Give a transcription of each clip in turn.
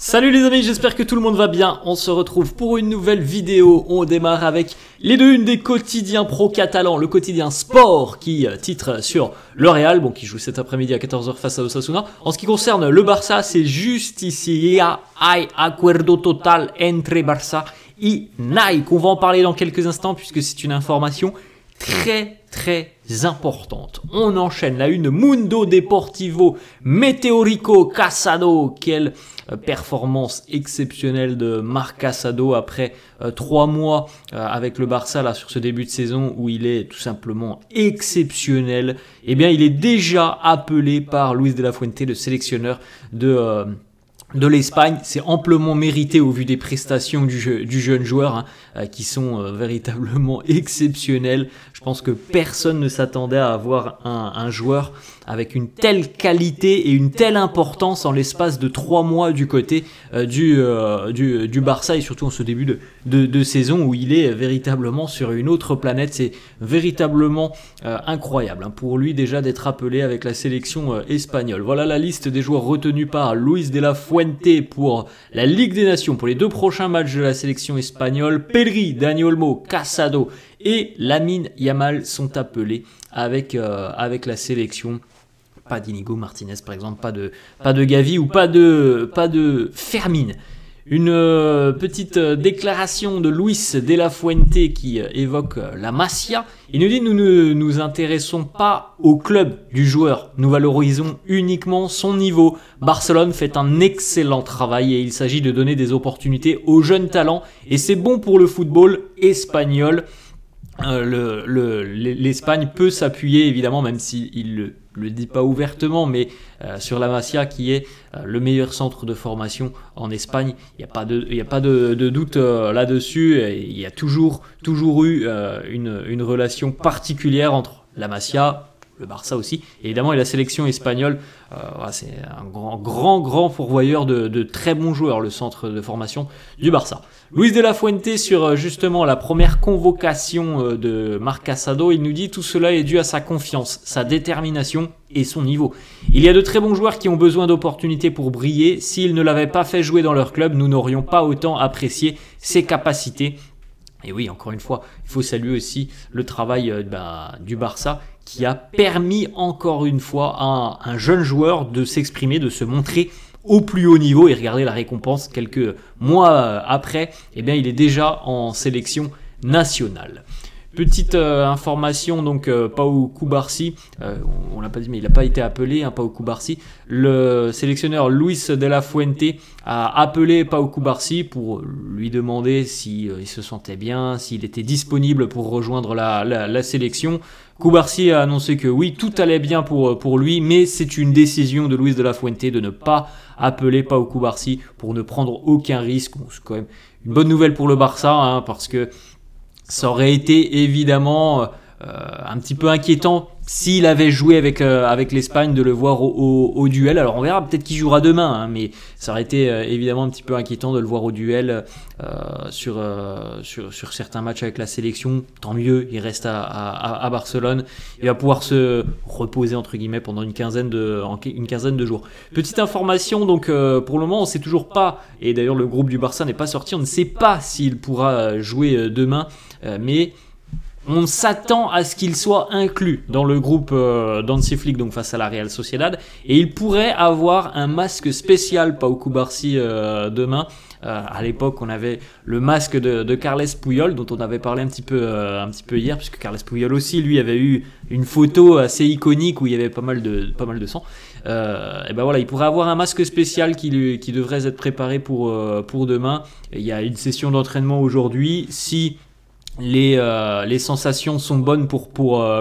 Salut les amis, j'espère que tout le monde va bien. On se retrouve pour une nouvelle vidéo. On démarre avec les deux unes des quotidiens pro catalans. Le quotidien Sport qui titre sur le Real, bon, qui joue cet après-midi à 14 h face à Osasuna. En ce qui concerne le Barça, c'est juste ici. Hay acuerdo total entre Barça et Nike. On va en parler dans quelques instants puisque c'est une information très importante. On enchaîne la une Mundo Deportivo, Meteorico Casado. Quelle performance exceptionnelle de Marc Casado après 3 mois avec le Barça là sur ce début de saison où il est tout simplement exceptionnel. Eh bien, il est déjà appelé par Luis de la Fuente, le sélectionneur de l'Espagne. C'est amplement mérité au vu des prestations du jeune joueur qui sont véritablement exceptionnelles. Je pense que personne ne s'attendait à avoir un joueur avec une telle qualité et une telle importance en l'espace de 3 mois du côté du Barça et surtout en ce début de saison où il est véritablement sur une autre planète. C'est véritablement incroyable pour lui déjà d'être appelé avec la sélection espagnole. Voilà la liste des joueurs retenus par Luis de la Fuente pour la Ligue des Nations pour les 2 prochains matchs de la sélection espagnole. Pedri, Dani Olmo, Casado et Lamine Yamal sont appelés avec la sélection. Pas d'Inigo Martinez par exemple, pas de Gavi ou pas de Fermin. Une petite déclaration de Luis de la Fuente qui évoque la Masia. Il nous dit: nous ne nous intéressons pas au club du joueur, nous valorisons uniquement son niveau. Barcelone fait un excellent travail et il s'agit de donner des opportunités aux jeunes talents et c'est bon pour le football espagnol. L'Espagne peut s'appuyer évidemment, même s'il le dit pas ouvertement, mais sur la Masia qui est le meilleur centre de formation en Espagne. Il n'y a pas de doute là-dessus. Il y a toujours eu une relation particulière entre la Masia, le Barça aussi, et évidemment, et la sélection espagnole. C'est un grand pourvoyeur de très bons joueurs, le centre de formation du Barça. Luis de la Fuente sur justement la première convocation de Marc Casado, il nous dit: tout cela est dû à sa confiance, sa détermination et son niveau. Il y a de très bons joueurs qui ont besoin d'opportunités pour briller. S'ils ne l'avaient pas fait jouer dans leur club, nous n'aurions pas autant apprécié ses capacités. Et oui, encore une fois, il faut saluer aussi le travail du Barça qui a permis encore une fois à un jeune joueur de s'exprimer, de se montrer au plus haut niveau. Et regardez la récompense, quelques mois après, eh bien, il est déjà en sélection nationale. Petite information, donc Pau Cubarsí, on l'a pas dit mais il n'a pas été appelé, Pau Cubarsí. Le sélectionneur Luis de la Fuente a appelé Pau Cubarsí pour lui demander s'il se sentait bien, s'il était disponible pour rejoindre la sélection. Cubarsí a annoncé que oui, tout allait bien pour lui, mais c'est une décision de Luis de la Fuente de ne pas appeler Pau Cubarsí pour ne prendre aucun risque. Bon, c'est quand même une bonne nouvelle pour le Barça, parce que ça aurait été évidemment un petit peu inquiétant s'il avait joué avec l'Espagne de le voir au duel. Alors on verra, peut-être qu'il jouera demain, mais ça aurait été évidemment un petit peu inquiétant de le voir au duel sur certains matchs avec la sélection. Tant mieux, il reste à Barcelone. Il va pouvoir se reposer entre guillemets pendant une quinzaine de jours. Petite information, donc pour le moment on ne sait toujours pas, et d'ailleurs le groupe du Barça n'est pas sorti, on ne sait pas s'il pourra jouer demain, mais on s'attend à ce qu'il soit inclus dans le groupe d'Hansi Flick, donc face à la Real Sociedad, et il pourrait avoir un masque spécial Pau Cubarsí demain. À l'époque, on avait le masque de Carles Puyol, dont on avait parlé un petit peu hier, puisque Carles Puyol aussi, lui, avait eu une photo assez iconique où il y avait pas mal de sang. Et ben voilà, il pourrait avoir un masque spécial qui devrait être préparé pour demain. Il y a une session d'entraînement aujourd'hui. Si les sensations sont bonnes pour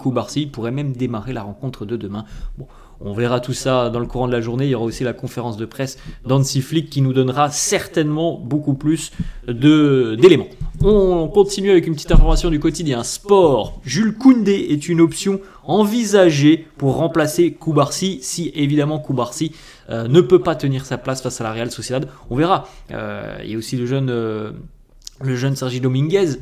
Cubarsí, il pourrait même démarrer la rencontre de demain. Bon, on verra tout ça dans le courant de la journée. Il y aura aussi la conférence de presse d'Hansi Flick qui nous donnera certainement beaucoup plus d'éléments. On continue avec une petite information du quotidien Sport. Jules Koundé est une option envisagée pour remplacer Cubarsí si évidemment Cubarsí ne peut pas tenir sa place face à la Real Sociedad. On verra. Il y a aussi le jeune Sergi Dominguez.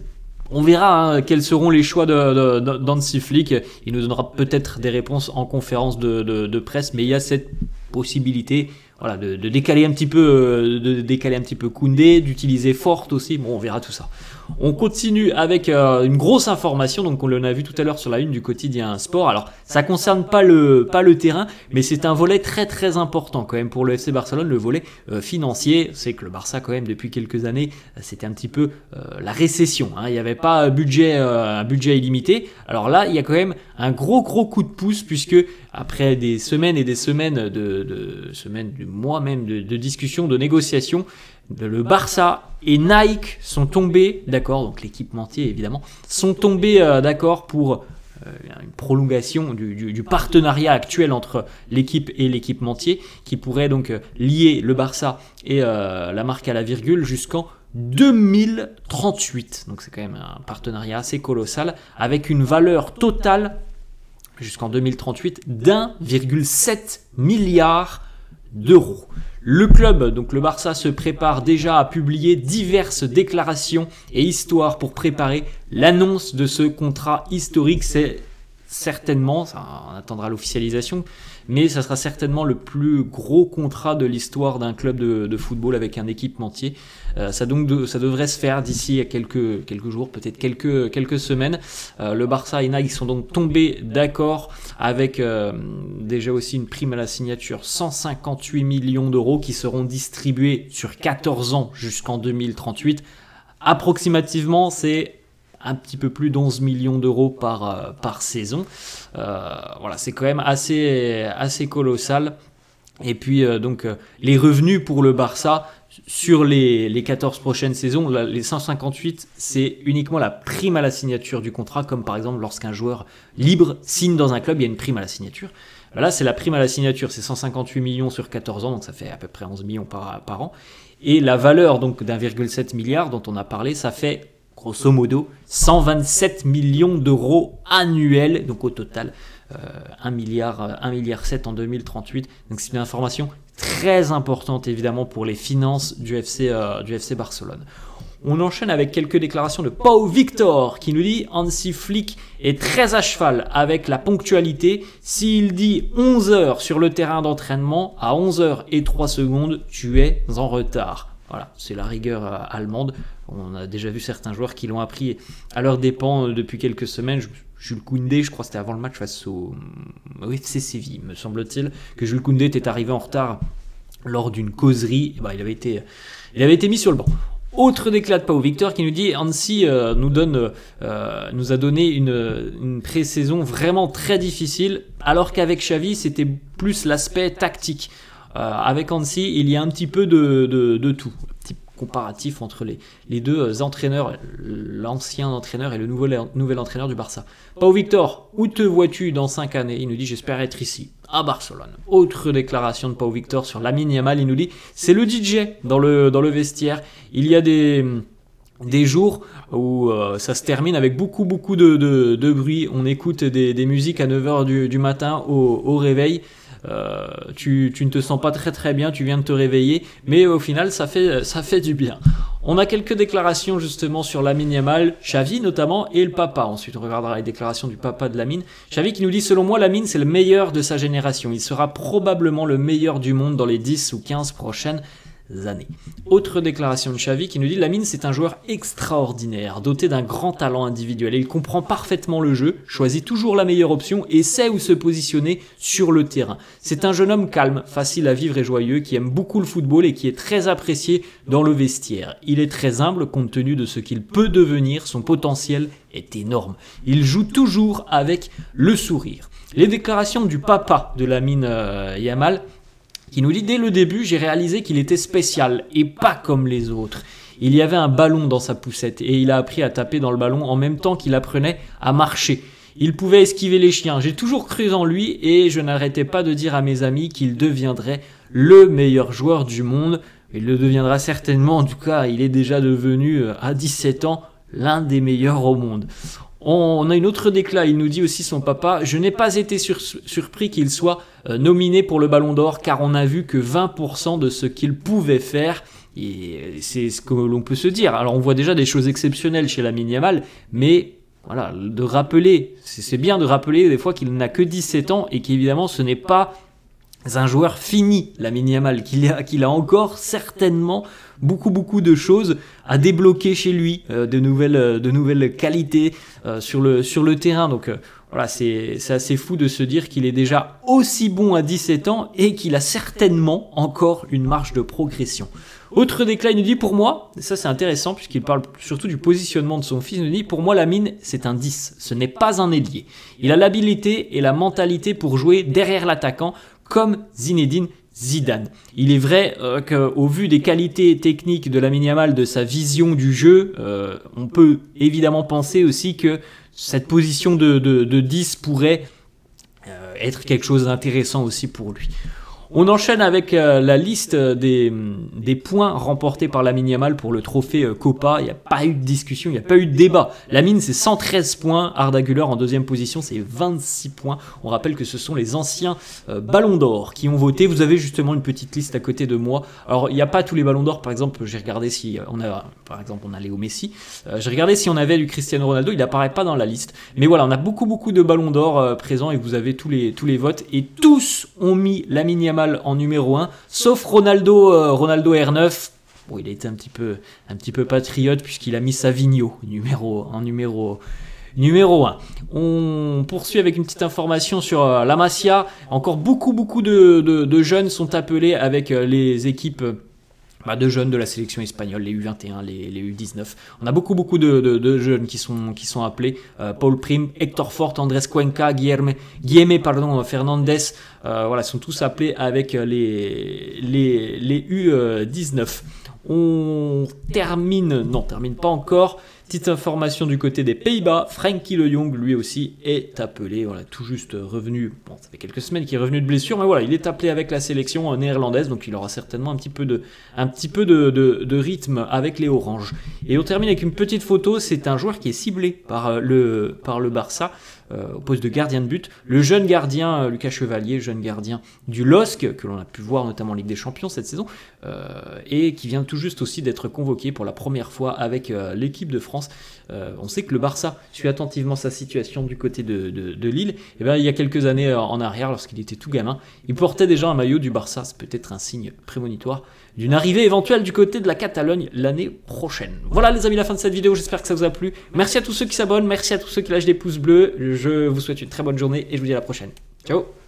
On verra quels seront les choix d'Hansi Flick. Il nous donnera peut-être des réponses en conférence de presse, mais il y a cette possibilité voilà, de décaler un petit peu Koundé, d'utiliser Fort aussi. Bon, on verra tout ça. On continue avec une grosse information, donc on l'a vu tout à l'heure sur la une du quotidien Sport. Alors ça concerne pas le terrain, mais c'est un volet très très important quand même pour le FC Barcelone, le volet financier. C'est que le Barça quand même depuis quelques années, c'était un petit peu la récession. Hein. Il n'y avait pas un budget illimité. Alors là, il y a quand même un gros coup de pouce puisque après des semaines et des semaines de mois même de discussions, de négociations, le Barça et Nike sont tombés d'accord, donc l'équipementier évidemment, sont tombés d'accord pour une prolongation du partenariat actuel entre l'équipe et l'équipementier qui pourrait donc lier le Barça et la marque à la virgule jusqu'en 2038. Donc c'est quand même un partenariat assez colossal avec une valeur totale jusqu'en 2038 d'1,7 milliard d'euros. Le club, donc le Barça, se prépare déjà à publier diverses déclarations et histoires pour préparer l'annonce de ce contrat historique. C'est certainement, on attendra l'officialisation, mais ça sera certainement le plus gros contrat de l'histoire d'un club de football avec un équipementier. Ça devrait se faire d'ici quelques jours, peut-être quelques semaines. Le Barça et Nike sont donc tombés d'accord avec déjà aussi une prime à la signature, 158 millions d'euros qui seront distribués sur 14 ans jusqu'en 2038. Approximativement, c'est un petit peu plus d'11 millions d'euros par saison. Voilà, c'est quand même assez colossal. Et puis les revenus pour le Barça sur les 14 prochaines saisons, les 158, c'est uniquement la prime à la signature du contrat, comme par exemple lorsqu'un joueur libre signe dans un club, il y a une prime à la signature. Là, c'est la prime à la signature, c'est 158 millions sur 14 ans, donc ça fait à peu près 11 millions par an. Et la valeur donc d'1,7 milliard dont on a parlé, ça fait grosso modo 127 millions d'euros annuels, donc au total 1,7 milliard en 2038. Donc c'est une information très importante évidemment pour les finances du FC Barcelone. On enchaîne avec quelques déclarations de Pau Victor qui nous dit Hansi Flick est très à cheval avec la ponctualité. S'il dit 11 heures sur le terrain d'entraînement, à 11 heures et 3 secondes, tu es en retard. Voilà, c'est la rigueur allemande. On a déjà vu certains joueurs qui l'ont appris à leurs dépens depuis quelques semaines. Jules Koundé, je crois que c'était avant le match face au FC Séville, me semble-t-il, que Jules Koundé était arrivé en retard lors d'une causerie. Il avait été mis sur le banc. Autre déclat de Pau Victor qui nous dit Hansi nous a donné une pré-saison vraiment très difficile, alors qu'avec Xavi, c'était plus l'aspect tactique. Avec Hansi, il y a un petit peu de tout. Un petit comparatif entre les deux entraîneurs, l'ancien entraîneur et le nouvel entraîneur du Barça. Pau Victor, où te vois-tu dans 5 années? Il nous dit j'espère être ici, à Barcelone. Autre déclaration de Pau Victor sur Lamine Yamal, il nous dit c'est le DJ dans le vestiaire. Il y a des jours où ça se termine avec beaucoup de bruit. On écoute des musiques à 9h du matin au réveil. Tu ne te sens pas très bien, tu viens de te réveiller, mais au final ça fait du bien. On a quelques déclarations justement sur Lamine Yamal, Xavi notamment, et le papa. Ensuite on regardera les déclarations du papa de Lamine. Xavi qui nous dit selon moi Lamine c'est le meilleur de sa génération, il sera probablement le meilleur du monde dans les 10 ou 15 prochaines années. Autre déclaration de Xavi qui nous dit Lamine c'est un joueur extraordinaire, doté d'un grand talent individuel. Il comprend parfaitement le jeu, choisit toujours la meilleure option et sait où se positionner sur le terrain. C'est un jeune homme calme, facile à vivre et joyeux, qui aime beaucoup le football et qui est très apprécié dans le vestiaire. Il est très humble compte tenu de ce qu'il peut devenir, son potentiel est énorme. Il joue toujours avec le sourire. Les déclarations du papa de Lamine Yamal qui nous dit « Dès le début, j'ai réalisé qu'il était spécial et pas comme les autres. Il y avait un ballon dans sa poussette et il a appris à taper dans le ballon en même temps qu'il apprenait à marcher. Il pouvait esquiver les chiens. J'ai toujours cru en lui et je n'arrêtais pas de dire à mes amis qu'il deviendrait le meilleur joueur du monde. Il le deviendra certainement, en tout cas, il est déjà devenu à 17 ans l'un des meilleurs au monde. » On a une autre déclat, il nous dit aussi son papa « Je n'ai pas été surpris qu'il soit nominé pour le Ballon d'Or car on a vu que 20% de ce qu'il pouvait faire. » Et c'est ce que l'on peut se dire. Alors on voit déjà des choses exceptionnelles chez Lamine Yamal, mais voilà, c'est bien de rappeler des fois qu'il n'a que 17 ans et qu'évidemment ce n'est pas un joueur fini, Lamine Yamal, qu'il a encore certainement beaucoup de choses à débloquer chez lui, de nouvelles qualités sur le terrain. Donc voilà, c'est assez fou de se dire qu'il est déjà aussi bon à 17 ans et qu'il a certainement encore une marge de progression. Autre déclat, il nous dit pour moi, et ça c'est intéressant puisqu'il parle surtout du positionnement de son fils, il nous dit pour moi Lamine c'est un 10, ce n'est pas un ailier. Il a l'habilité et la mentalité pour jouer derrière l'attaquant comme Zinedine Zidane. Il est vrai qu'au vu des qualités techniques de Lamine Yamal, de sa vision du jeu, on peut évidemment penser aussi que cette position de 10 pourrait être quelque chose d'intéressant aussi pour lui. On enchaîne avec la liste des points remportés par Lamine Yamal pour le trophée Copa. Il n'y a pas eu de discussion, il n'y a pas eu de débat. Lamine, c'est 113 points. Arda Güler en deuxième position, c'est 26 points. On rappelle que ce sont les anciens ballons d'or qui ont voté. Vous avez justement une petite liste à côté de moi. Alors, il n'y a pas tous les ballons d'or. Par exemple, j'ai regardé si on a, par exemple, on a Léo Messi. J'ai regardé si on avait du Cristiano Ronaldo. Il n'apparaît pas dans la liste. Mais voilà, on a beaucoup de ballons d'or présents et vous avez tous les votes. Et tous ont mis Lamine Yamal en numéro 1, sauf Ronaldo R9. Bon, il a été un petit peu patriote puisqu'il a mis Savinho en numéro 1. On poursuit avec une petite information sur la Masia. Encore beaucoup de jeunes sont appelés avec les équipes de jeunes de la sélection espagnole, les U21, les U19. On a beaucoup de jeunes qui sont appelés. Paul Prim, Hector Fort, Andrés Cuenca, Guillem Fernandez, voilà, sont tous appelés avec les U19. On termine pas encore. Petite information du côté des Pays-Bas, Frenkie de Jong lui aussi est appelé, voilà, tout juste revenu, bon ça fait quelques semaines qu'il est revenu de blessure, mais voilà, il est appelé avec la sélection néerlandaise, donc il aura certainement un petit peu de rythme avec les Oranges. Et on termine avec une petite photo, c'est un joueur qui est ciblé par le Barça, au poste de gardien de but, le jeune gardien Lucas Chevalier, jeune gardien du LOSC, que l'on a pu voir notamment en Ligue des Champions cette saison, et qui vient tout juste aussi d'être convoqué pour la première fois avec l'équipe de France. On sait que le Barça suit attentivement sa situation du côté de Lille. Et bien, il y a quelques années en arrière, lorsqu'il était tout gamin, il portait déjà un maillot du Barça. C'est peut-être un signe prémonitoire d'une arrivée éventuelle du côté de la Catalogne l'année prochaine. Voilà les amis, la fin de cette vidéo, j'espère que ça vous a plu. Merci à tous ceux qui s'abonnent, merci à tous ceux qui lâchent des pouces bleus. Je vous souhaite une très bonne journée et je vous dis à la prochaine. Ciao!